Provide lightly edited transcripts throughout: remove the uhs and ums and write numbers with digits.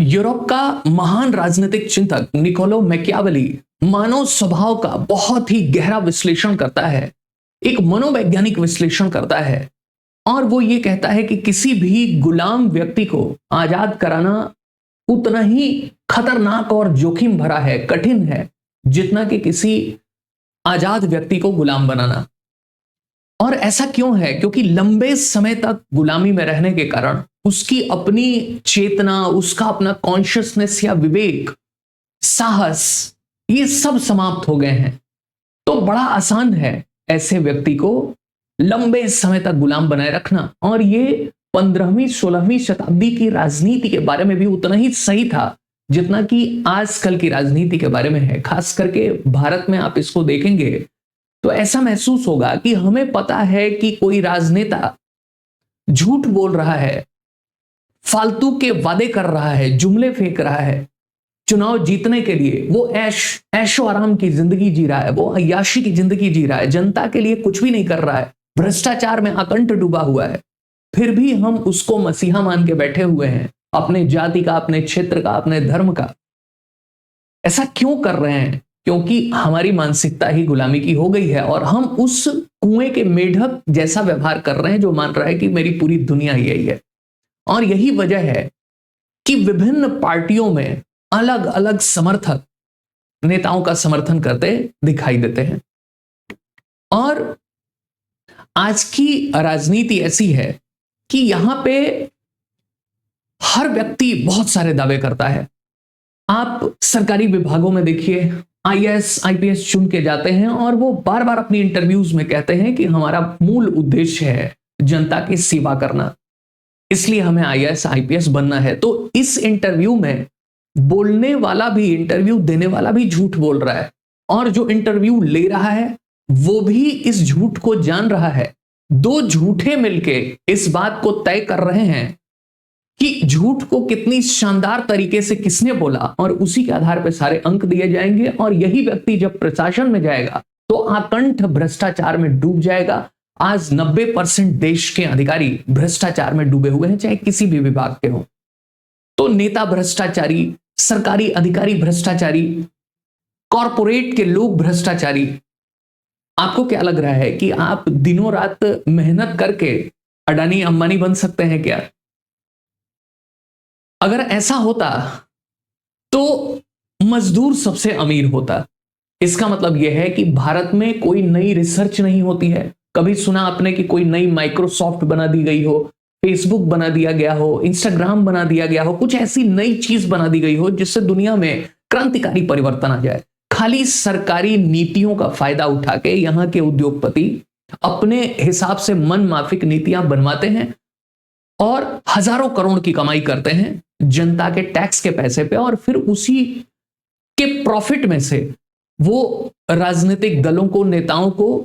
Europe का महान राजनीतिक चिंतक निकोलो मैकियावेली मानव स्वभाव का बहुत ही गहरा विश्लेषण करता है, एक मनोवैज्ञानिक विश्लेषण करता है। और वो ये कहता है कि किसी भी गुलाम व्यक्ति को आजाद कराना उतना ही खतरनाक और जोखिम भरा है, कठिन है, जितना कि किसी आजाद व्यक्ति को गुलाम बनाना। और ऐसा क्यों है? क्योंकि लंबे समय तक गुलामी में रहने के कारण उसकी अपनी चेतना, उसका अपना कॉन्शियसनेस या विवेक, साहस, ये सब समाप्त हो गए हैं। तो बड़ा आसान है ऐसे व्यक्ति को लंबे समय तक गुलाम बनाए रखना। और ये 15वीं 16वीं शताब्दी की राजनीति के बारे में भी उतना ही सही था जितना कि आजकल की राजनीति के बारे में है। खास करके भारत में आप इसको देखेंगे तो ऐसा महसूस होगा कि हमें पता है कि कोई राजनेता झूठ बोल रहा है, फालतू के वादे कर रहा है, जुमले फेंक रहा है, चुनाव जीतने के लिए वो ऐशो आराम की जिंदगी जी रहा है, वो अय्याशी की जिंदगी जी रहा है, जनता के लिए कुछ भी नहीं कर रहा है, भ्रष्टाचार में आकंठ डूबा हुआ है। फिर भी हम उसको मसीहा मान के बैठे हुए हैं, अपने जाति का, अपने क्षेत्र का, अपने धर्म का। ऐसा क्यों कर रहे हैं? क्योंकि हमारी मानसिकता ही गुलामी की हो गई है और हम उस कुएं के मेढक जैसा व्यवहार कर रहे हैं जो मान रहा है कि मेरी पूरी दुनिया यही है। और यही वजह है कि विभिन्न पार्टियों में अलग अलग समर्थक नेताओं का समर्थन करते दिखाई देते हैं। और आज की राजनीति ऐसी है कि यहां पे हर व्यक्ति बहुत सारे दावे करता है। आप सरकारी विभागों में देखिए, आईएएस आईपीएस चुन के जाते हैं और वो बार बार अपनी इंटरव्यूज में कहते हैं कि हमारा मूल उद्देश्य है जनता की सेवा करना, इसलिए हमें आईएएस आईपीएस बनना है। तो इस इंटरव्यू में बोलने वाला भी, इंटरव्यू देने वाला भी झूठ बोल रहा है और जो इंटरव्यू ले रहा है वो भी इस झूठ को जान रहा है। दो झूठे मिलके इस बात को तय कर रहे हैं कि झूठ को कितनी शानदार तरीके से किसने बोला और उसी के आधार पर सारे अंक दिए जाएंगे। और यही व्यक्ति जब प्रशासन में जाएगा तो आकंठ भ्रष्टाचार में डूब जाएगा। आज 90% देश के अधिकारी भ्रष्टाचार में डूबे हुए हैं, चाहे किसी भी विभाग के हों। तो नेता भ्रष्टाचारी, सरकारी अधिकारी भ्रष्टाचारी, कॉरपोरेट के लोग भ्रष्टाचारी। आपको क्या लग रहा है कि आप दिनों रात मेहनत करके अडानी अंबानी बन सकते हैं क्या? अगर ऐसा होता तो मजदूर सबसे अमीर होता। इसका मतलब यह है कि भारत में कोई नई रिसर्च नहीं होती है। कभी सुना आपने कि कोई नई माइक्रोसॉफ्ट बना दी गई हो, फेसबुक बना दिया गया हो, इंस्टाग्राम बना दिया गया हो, कुछ ऐसी नई चीज बना दी गई हो जिससे दुनिया में क्रांतिकारी परिवर्तन आ जाए? खाली सरकारी नीतियों का फायदा उठा के यहां के उद्योगपति अपने हिसाब से मन माफिक नीतियां बनवाते हैं और हजारों करोड़ की कमाई करते हैं जनता के टैक्स के पैसे पे, और फिर उसी के प्रॉफिट में से वो राजनीतिक दलों को, नेताओं को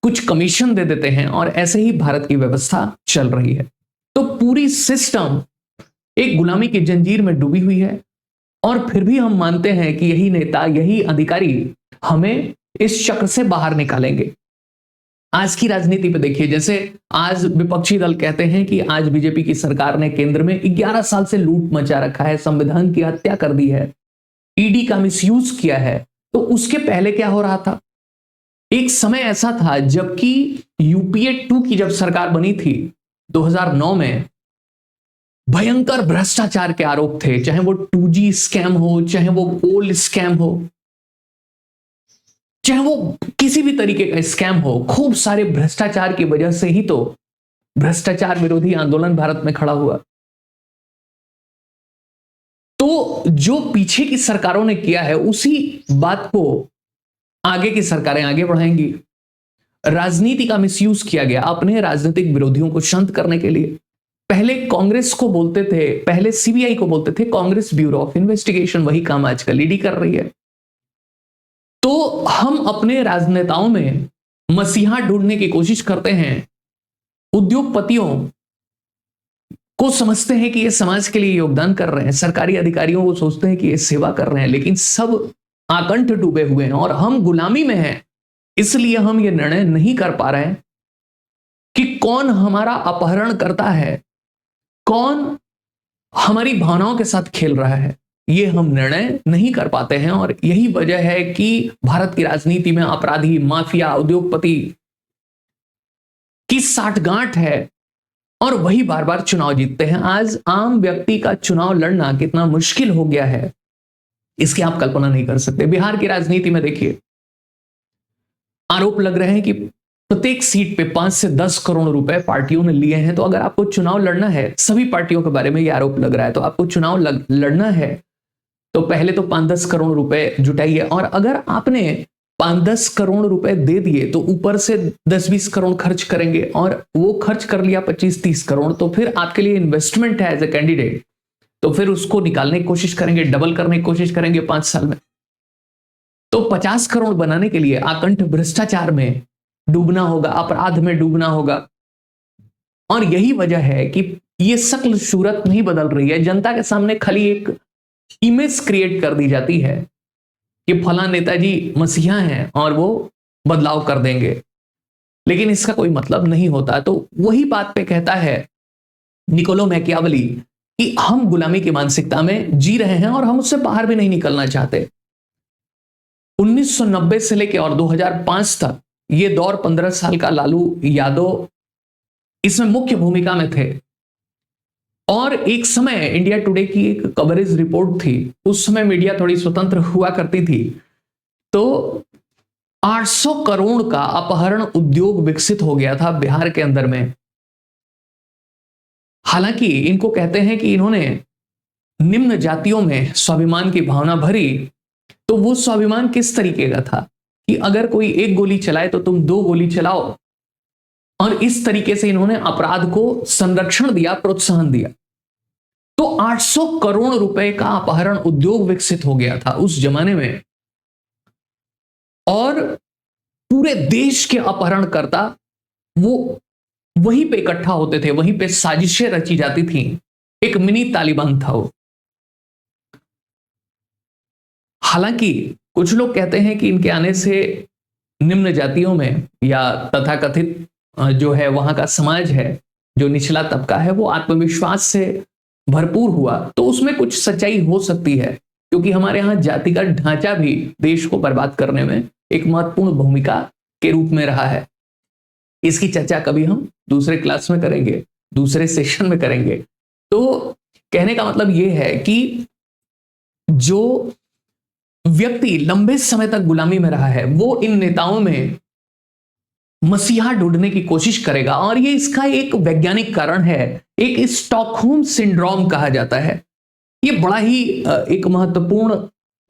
कुछ कमीशन दे देते हैं। और ऐसे ही भारत की व्यवस्था चल रही है। तो पूरी सिस्टम एक गुलामी की जंजीर में डूबी हुई है और फिर भी हम मानते हैं कि यही नेता, यही अधिकारी हमें इस चक्र से बाहर निकालेंगे। आज की राजनीति पे देखिए, जैसे आज विपक्षी दल कहते हैं कि आज बीजेपी की सरकार ने केंद्र में 11 साल से लूट मचा रखा है, संविधान की हत्या कर दी है, ईडी का मिसयूज किया है। तो उसके पहले क्या हो रहा था? एक समय ऐसा था जबकि यूपीए 2 की जब सरकार बनी थी 2009 में, भयंकर भ्रष्टाचार के आरोप थे, चाहे वो 2G स्कैम हो, चाहे वो कोल स्कैम हो, चाहे वो किसी भी तरीके का स्कैम हो। खूब सारे भ्रष्टाचार की वजह से ही तो भ्रष्टाचार विरोधी आंदोलन भारत में खड़ा हुआ। तो जो पीछे की सरकारों ने किया है उसी बात को आगे की सरकारें आगे बढ़ाएंगी। राजनीति का मिसयूज किया गया अपने राजनीतिक विरोधियों को शांत करने के लिए। पहले कांग्रेस को बोलते थे, पहले सीबीआई को बोलते थे कांग्रेस ब्यूरो ऑफ इन्वेस्टिगेशन, वही काम आजकल ईडी कर रही है। तो हम अपने राजनेताओं में मसीहा ढूंढने की कोशिश करते हैं, उद्योगपतियों को समझते हैं कि ये समाज के लिए योगदान कर रहे हैं, सरकारी अधिकारियों को सोचते हैं कि ये सेवा कर रहे हैं, लेकिन सब आकंठ डूबे हुए हैं और हम गुलामी में हैं। इसलिए हम ये निर्णय नहीं कर पा रहे हैं कि कौन हमारा अपहरण करता है, कौन हमारी भावनाओं के साथ खेल रहा है। ये हम निर्णय नहीं कर पाते हैं और यही वजह है कि भारत की राजनीति में अपराधी, माफिया, उद्योगपति की साठगांठ है और वही बार बार चुनाव जीतते हैं। आज आम व्यक्ति का चुनाव लड़ना कितना मुश्किल हो गया है, इसकी आप कल्पना नहीं कर सकते। बिहार की राजनीति में देखिए, आरोप लग रहे हैं कि प्रत्येक सीट पे 5 से 10 करोड़ रुपए पार्टियों ने लिए हैं। तो अगर आपको चुनाव लड़ना है, सभी पार्टियों के बारे में यह आरोप लग रहा है, तो आपको चुनाव लड़ना है तो पहले तो 5-10 करोड़ रुपए जुटाइए। और अगर आपने 5-10 करोड़ रुपए दे दिए तो ऊपर से 10-20 करोड़ खर्च करेंगे, और वो खर्च कर लिया 25-30 करोड़, तो फिर आपके लिए इन्वेस्टमेंट है एज ए कैंडिडेट, तो फिर उसको निकालने की कोशिश करेंगे, डबल करने की कोशिश करेंगे 5 साल में। तो 50 करोड़ बनाने के लिए आकंठ भ्रष्टाचार में डूबना होगा, अपराध में डूबना होगा। और यही वजह है कि ये शक्ल सूरत नहीं बदल रही है। जनता के सामने खाली एक इमेज क्रिएट कर दी जाती है कि फला नेताजी मसीहा हैं और वो बदलाव कर देंगे, लेकिन इसका कोई मतलब नहीं होता। तो वही बात पे कहता है निकोलो मैकियावेली कि हम गुलामी की मानसिकता में जी रहे हैं और हम उससे बाहर भी नहीं निकलना चाहते। 1990 से लेकर और 2005 तक ये दौर 15 साल का लालू यादव इसमें मुख्य भूमिका में थे। और एक समय इंडिया टुडे की एक कवरेज रिपोर्ट थी, उस समय मीडिया थोड़ी स्वतंत्र हुआ करती थी, तो 800 करोड़ का अपहरण उद्योग विकसित हो गया था बिहार के अंदर में। हालांकि इनको कहते हैं कि इन्होंने निम्न जातियों में स्वाभिमान की भावना भरी। तो वो स्वाभिमान किस तरीके का था कि अगर कोई एक गोली चलाए तो तुम 2 गोली चलाओ, और इस तरीके से इन्होंने अपराध को संरक्षण दिया, प्रोत्साहन दिया। तो 800 करोड़ रुपए का अपहरण उद्योग विकसित हो गया था उस जमाने में, और पूरे देश के अपहरणकर्ता वो वहीं पे इकट्ठा होते थे, वहीं पे साजिशें रची जाती थी। एक मिनी तालिबान था वो। हालांकि कुछ लोग कहते हैं कि इनके आने से निम्न जातियों में या तथाकथित जो है वहां का समाज है, जो निचला तबका है, वो आत्मविश्वास से भरपूर हुआ। तो उसमें कुछ सच्चाई हो सकती है, क्योंकि हमारे यहाँ जाति का ढांचा भी देश को बर्बाद करने में एक महत्वपूर्ण भूमिका के रूप में रहा है। इसकी चर्चा कभी हम दूसरे क्लास में करेंगे, दूसरे सेशन में करेंगे। तो कहने का मतलब यह है कि जो व्यक्ति लंबे समय तक गुलामी में रहा है, वो इन नेताओं में मसीहा ढूंढने की कोशिश करेगा। और ये इसका एक वैज्ञानिक कारण है, एक स्टॉकहोम सिंड्रोम कहा जाता है। ये बड़ा ही एक महत्वपूर्ण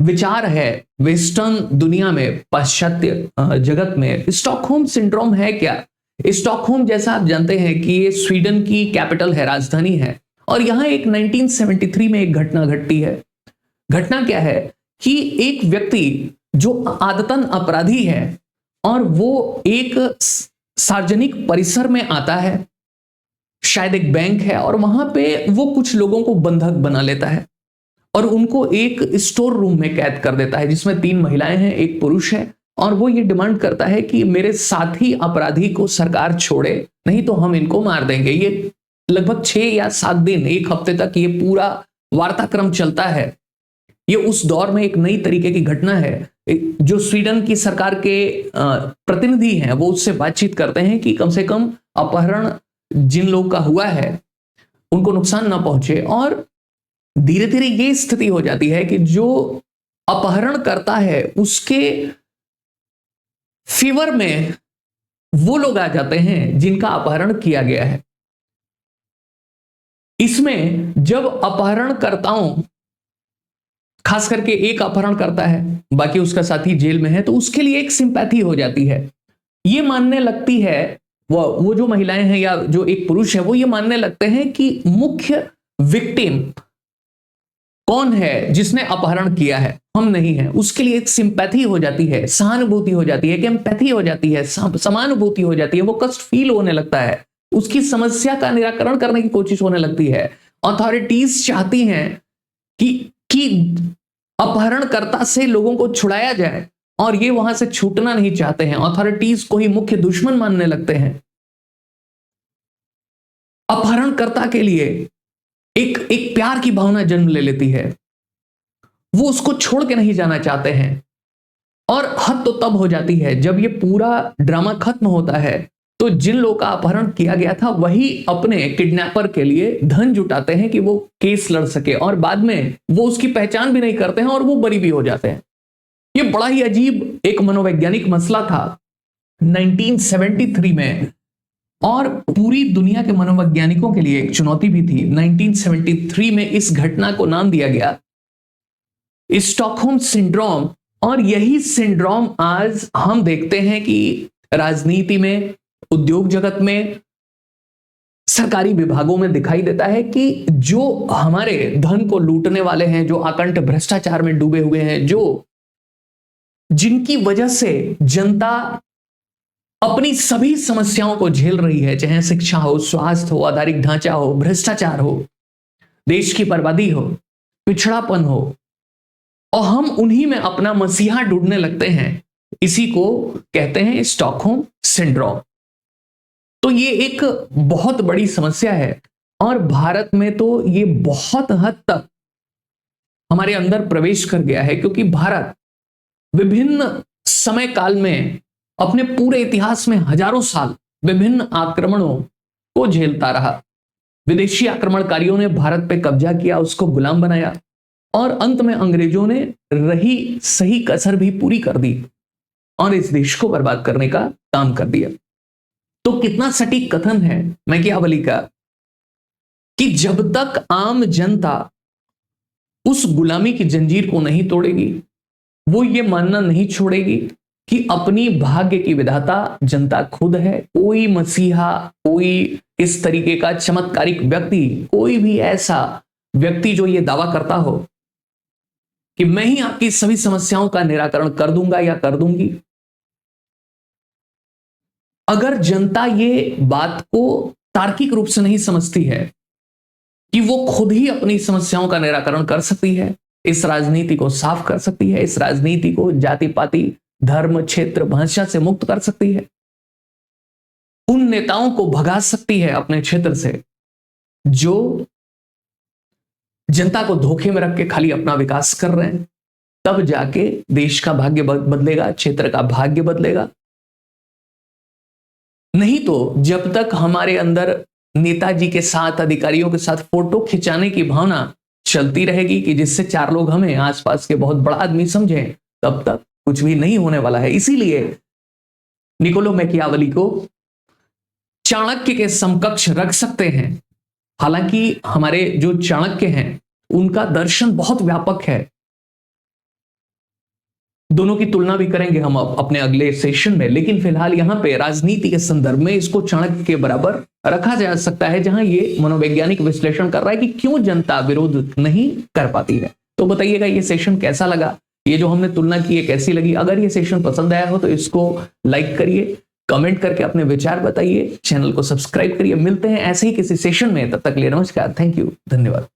विचार है वेस्टर्न दुनिया में, पाश्चात्य जगत में। स्टॉकहोम सिंड्रोम है क्या? स्टॉकहोम, जैसा आप जानते हैं कि ये स्वीडन की कैपिटल है, राजधानी है, और यहां एक 1973 में एक घटना घटती है। घटना क्या है कि एक व्यक्ति जो आदतन अपराधी है और वो एक सार्वजनिक परिसर में आता है, शायद एक बैंक है, और वहां पे वो कुछ लोगों को बंधक बना लेता है और उनको एक स्टोर रूम में कैद कर देता है, जिसमें 3 महिलाएं हैं, 1 पुरुष है। और वो ये डिमांड करता है कि मेरे साथी अपराधी को सरकार छोड़े, नहीं तो हम इनको मार देंगे। ये लगभग 6 या 7 दिन, 1 हफ्ते तक ये पूरा वार्ताक्रम चलता है। ये उस दौर में एक नई तरीके की घटना है। जो स्वीडन की सरकार के प्रतिनिधि हैं, वो उससे बातचीत करते हैं कि कम से कम अपहरण जिन लोगों का हुआ है उनको नुकसान ना पहुंचे। और धीरे धीरे ये स्थिति हो जाती है कि जो अपहरण करता है उसके फेवर में वो लोग आ जाते हैं जिनका अपहरण किया गया है। इसमें जब अपहरणकर्ताओं, खास करके एक अपहरण करता है, बाकी उसका साथी जेल में है, तो उसके लिए एक सिंपैथी हो जाती है। ये मानने लगती है, वो जो महिलाएं हैं या जो एक पुरुष है, वो ये मानने लगते हैं कि मुख्य विक्टिम कौन है जिसने अपहरण किया है, हम नहीं है। उसके लिए एक सिंपैथी हो जाती है, सहानुभूति हो जाती है, एक एम्पैथी हो जाती है, समानुभूति हो जाती है। वो कष्ट फील होने लगता है, उसकी समस्या का निराकरण करने की कोशिश होने लगती है। अथॉरिटीज चाहती हैं कि अपहरणकर्ता से लोगों को छुड़ाया जाए, और ये वहां से छूटना नहीं चाहते हैं, अथॉरिटीज को ही मुख्य दुश्मन मानने लगते हैं। अपहरणकर्ता के लिए एक एक प्यार की भावना जन्म ले लेती है, वो उसको छोड़ के नहीं जाना चाहते हैं। और हद तो तब हो जाती है जब ये पूरा ड्रामा खत्म होता है तो जिन लोगों का अपहरण किया गया था वही अपने किडनैपर के लिए धन जुटाते हैं कि वो केस लड़ सके, और बाद में वो उसकी पहचान भी नहीं करते हैं और वो बरी भी हो जाते हैं। ये बड़ा ही अजीब एक मनोवैज्ञानिक मसला था 1973 में, और पूरी दुनिया के मनोवैज्ञानिकों के लिए एक चुनौती भी थी। 1973 में इस घटना को नाम दिया गया स्टॉकहोम सिंड्रोम। और यही सिंड्रोम आज हम देखते हैं कि राजनीति में, उद्योग जगत में, सरकारी विभागों में दिखाई देता है कि जो हमारे धन को लूटने वाले हैं, जो आकंठ भ्रष्टाचार में डूबे हुए हैं, जो जिनकी वजह से जनता अपनी सभी समस्याओं को झेल रही है, चाहे शिक्षा हो, स्वास्थ्य हो, आधारिक ढांचा हो, भ्रष्टाचार हो, देश की बर्बादी हो, पिछड़ापन हो, और हम उन्हीं में अपना मसीहा ढूंढने लगते हैं। इसी को कहते हैं स्टॉकहोम सिंड्रोम। तो ये एक बहुत बड़ी समस्या है और भारत में तो ये बहुत हद तक हमारे अंदर प्रवेश कर गया है, क्योंकि भारत विभिन्न समय काल में अपने पूरे इतिहास में हजारों साल विभिन्न आक्रमणों को झेलता रहा। विदेशी आक्रमणकारियों ने भारत पे कब्जा किया, उसको गुलाम बनाया, और अंत में अंग्रेजों ने रही सही कसर भी पूरी कर दी और इस देश को बर्बाद करने का काम कर दिया। तो कितना सटीक कथन है मैकियावेली का कि जब तक आम जनता उस गुलामी की जंजीर को नहीं तोड़ेगी, वो ये मानना नहीं छोड़ेगी कि अपनी भाग्य की विधाता जनता खुद है। कोई मसीहा, कोई इस तरीके का चमत्कारिक व्यक्ति, कोई भी ऐसा व्यक्ति जो ये दावा करता हो कि मैं ही आपकी सभी समस्याओं का निराकरण कर दूंगा या कर दूंगी, अगर जनता ये बात को तार्किक रूप से नहीं समझती है कि वो खुद ही अपनी समस्याओं का निराकरण कर सकती है, इस राजनीति को साफ कर सकती है, इस राजनीति को जाति पाति, धर्म, क्षेत्र, भाषा से मुक्त कर सकती है, उन नेताओं को भगा सकती है अपने क्षेत्र से जो जनता को धोखे में रख के खाली अपना विकास कर रहे हैं, तब जाके देश का भाग्य बदलेगा, क्षेत्र का भाग्य बदलेगा। नहीं तो जब तक हमारे अंदर नेताजी के साथ, अधिकारियों के साथ फोटो खिंचाने की भावना चलती रहेगी कि जिससे चार लोग हमें आसपास के बहुत बड़ा आदमी समझें, तब तक कुछ भी नहीं होने वाला है। इसीलिए निकोलो मैकियावेली को चाणक्य के समकक्ष रख सकते हैं। हालांकि हमारे जो चाणक्य हैं उनका दर्शन बहुत व्यापक है, दोनों की तुलना भी करेंगे हम अपने अगले सेशन में, लेकिन फिलहाल यहां पे राजनीति के संदर्भ में इसको चाणक्य के बराबर रखा जा सकता है, जहां ये मनोवैज्ञानिक विश्लेषण कर रहा है कि क्यों जनता विरोध नहीं कर पाती है। तो बताइएगा ये सेशन कैसा लगा, ये जो हमने तुलना की है कैसी लगी। अगर ये सेशन पसंद आया हो तो इसको लाइक करिए, कमेंट करके अपने विचार बताइए, चैनल को सब्सक्राइब करिए। मिलते हैं ऐसे ही किसी सेशन में, तब तक के लिए नमस्कार, थैंक यू, धन्यवाद।